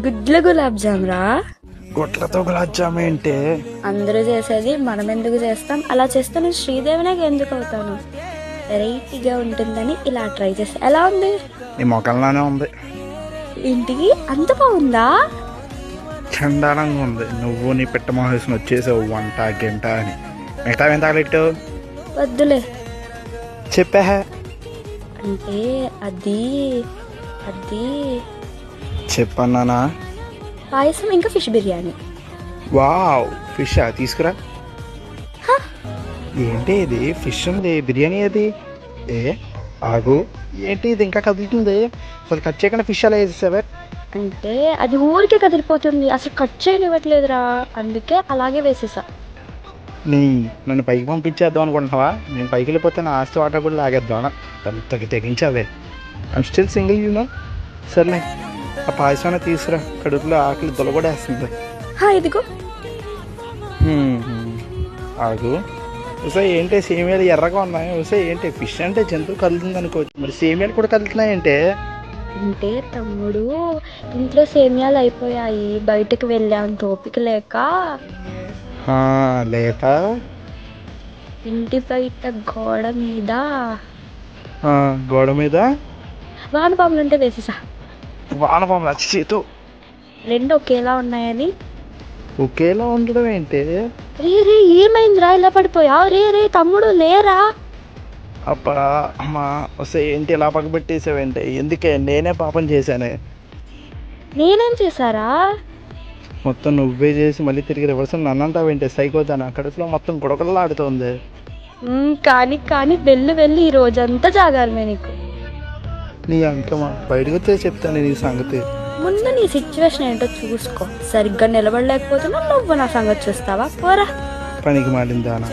గుడ్ల గులాబ్ జామ్ రా. గుట్లతో గులాబ్ జామ్ ఏంటి? అందరూ చేసేది మనం ఎందుకు చేస్తాం? అలా చేస్తే నేను శ్రీదేవినే ఎందుకు అవుతాను? వెరైటీగా ఉంటుందని ఇలా ట్రై చేస్తా. ఎలా ఉంది? నీ మొఖంలానే ఉంది. ఇంటికి అంత బాగుందా? చండాలంగా ఉంది. నువ్వు నీ పిట్ట మహేష్ని వచ్చేసావు వంట గంట అని. మిగతా ఏం తగలెట్టు వద్దులే. చెప్పా అంటే అది అది చెప్పన్నానా? పాయసం ఇంకా ఫిష్ బిర్యానీ. వావ్, ఫిష్ తీసుకురా. ఏంటి ఇది? ఫిష్ ఉంది, బిర్యానీ అది. ఏ ఆగు, ఏంటి ఇది ఇంకా కదులుతుంది? అసలు కట్ చేయకుండా ఫిష్ అలా వేసేసావే. అంటే అది ఊరికే కదిలిపోతుంది, అసలు కట్ చేయనివ్వట్లేదురా, అందుకే అలాగే వేసేసా. నన్ను పైకి పంపించేద్దాం అనుకుంటున్నావా? నేను పైకి వెళ్ళిపోతే నా ఆస్తి వాటర్ కూడా లాగేద్దాం. తెగించావే. I'm still single you know. సర్లే, ఆ పాయసం తీసుకురా, కడుపులో ఆకలి దొలగొడేస్తుంది. ఇదిగో. ఆగు. ఉసే ఏంటి సేమియాలు ఎర్రగా ఉన్నాయి? ఉసే ఏంటి? ఫిష్ అంటే జంతువు కలుగుతుంది అనుకోవచ్చు, మరి సేమియాలు కూడా కలుగుతున్నాయంటే? అంటే తమ్ముడు, ఇంట్లో సేమియాలు అయిపోయాయి, బయటకు వెళ్ళాను ఓపిక లేక. లేక ఇంటి బయట గోడ మీద వానపాములు ఉంటే వేసేసా. వానపాములు చేతు రెండు ఒకేలా ఉన్నాయని. ఒకేలా ఉండడం ఏంటి? రే రే, ఏమైందిరా ఇలా పడిపోయా? రే రే తమ్ముడు, లేరా? అబ్బా అమ్మా, వస్తే ఏంటి ఇలా పక్కబెట్టేసావేంటి? ఎందుకే? నేనే పాపం చేశానే. నేనేం చేశారా? మొత్తం నువ్వే చేసి మళ్ళీ తిరిగి రివర్స్ నన్నంటావేంటి? సైకోదానా, కడుపులో మొత్తం గుడకలాడుతోంది. కానీ కానీ వెళ్ళి ఈ రోజంతా జాగారమే నీకు. నీ అంకమా, బయటకు వచ్చే చెప్తాను నీ సంగతి. ముందు నీ సిచ్యువేషన్ ఏంటో చూసుకో. సరిగ్గా నిలబడలేకపోతున్నా, నువ్వు నా సంగతి చూస్తావా? పోరా. పనికి మాలిందానా.